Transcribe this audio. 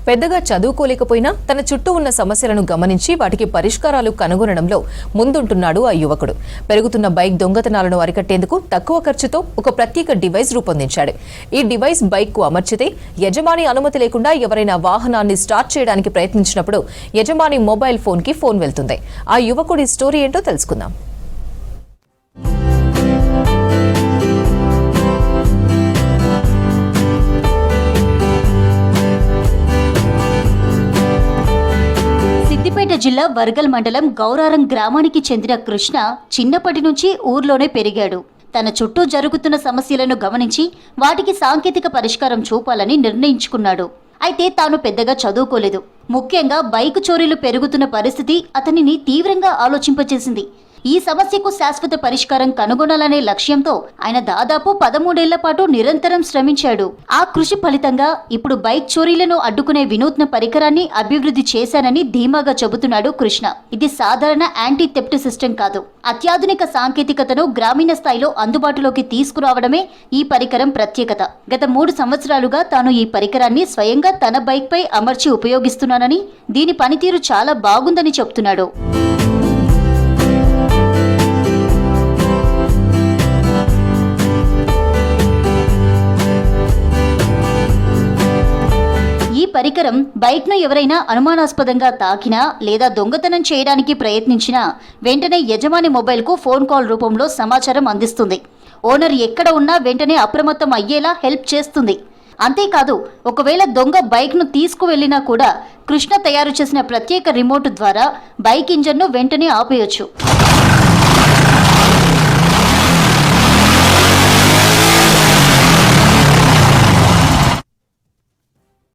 పెద్దగా చదువుకోలేకపోయినా తన చుట్టూ ఉన్న సమస్యలను గమనించి వాటికి పరిష్కారాలు కనుగొనడంలో ముందుంటున్నాడు ఆ యువకుడు. పెరుగుతున్న బైక్ దొంగతనాలను అరికట్టేందుకు తక్కువ ఖర్చుతో ఒక ప్రత్యేక డివైస్ రూపొందించాడు. ఈ డివైస్ బైక్ కు అమర్చితే యజమాని అనుమతి లేకుండా ఎవరైనా వాహనాన్ని స్టార్ట్ చేయడానికి ప్రయత్నించినప్పుడు యజమాని మొబైల్ ఫోన్ కి ఫోన్ వెళ్తుంది. ఆ యువకుడి స్టోరీ ఏంటో తెలుసుకుందాం. సిద్దిపేట జిల్లా వర్గల్ మండలం గౌరారం గ్రామానికి చెందిన కృష్ణ చిన్నప్పటి నుంచి ఊర్లోనే పెరిగాడు. తన చుట్టూ జరుగుతున్న సమస్యలను గమనించి వాటికి సాంకేతిక పరిష్కారం చూపాలని నిర్ణయించుకున్నాడు. అయితే తాను పెద్దగా చదువుకోలేదు. ముఖ్యంగా బైకు చోరీలు పెరుగుతున్న పరిస్థితి అతనిని తీవ్రంగా ఆలోచింపచేసింది. ఈ సమస్యకు శాశ్వత పరిష్కారం కనుగొనాలనే లక్ష్యంతో ఆయన దాదాపు 13 ఏళ్ల పాటు నిరంతరం శ్రమించాడు. ఆ కృషి ఫలితంగా ఇప్పుడు బైక్ చోరీలను అడ్డుకునే వినూత్న పరికరాన్ని అభివృద్ధి చేశానని ధీమాగా చెబుతున్నాడు కృష్ణ. ఇది సాధారణ యాంటీ థెఫ్ట్ సిస్టమ్ కాదు. అత్యాధునిక సాంకేతికతను గ్రామీణ స్థాయిలో అందుబాటులోకి తీసుకురావడమే ఈ పరికరం ప్రత్యేకత. గత 3 సంవత్సరాలుగా తాను ఈ పరికరాన్ని స్వయంగా తన బైక్ పై అమర్చి ఉపయోగిస్తున్నానని, దీని పనితీరు చాలా బాగుందని చెప్తున్నాడు. ఈ పరికరం బైక్ను ఎవరైనా అనుమానాస్పదంగా తాకినా లేదా దొంగతనం చేయడానికి ప్రయత్నించినా వెంటనే యజమాని మొబైల్కు ఫోన్ కాల్ రూపంలో సమాచారం అందిస్తుంది. ఓనర్ ఎక్కడ ఉన్నా వెంటనే అప్రమత్తం అయ్యేలా హెల్ప్ చేస్తుంది. అంతేకాదు, ఒకవేళ దొంగ బైక్ను తీసుకువెళ్లినా కూడా కృష్ణ తయారు చేసిన ప్రత్యేక రిమోట్ ద్వారా బైక్ ఇంజన్ను వెంటనే ఆపేయొచ్చు.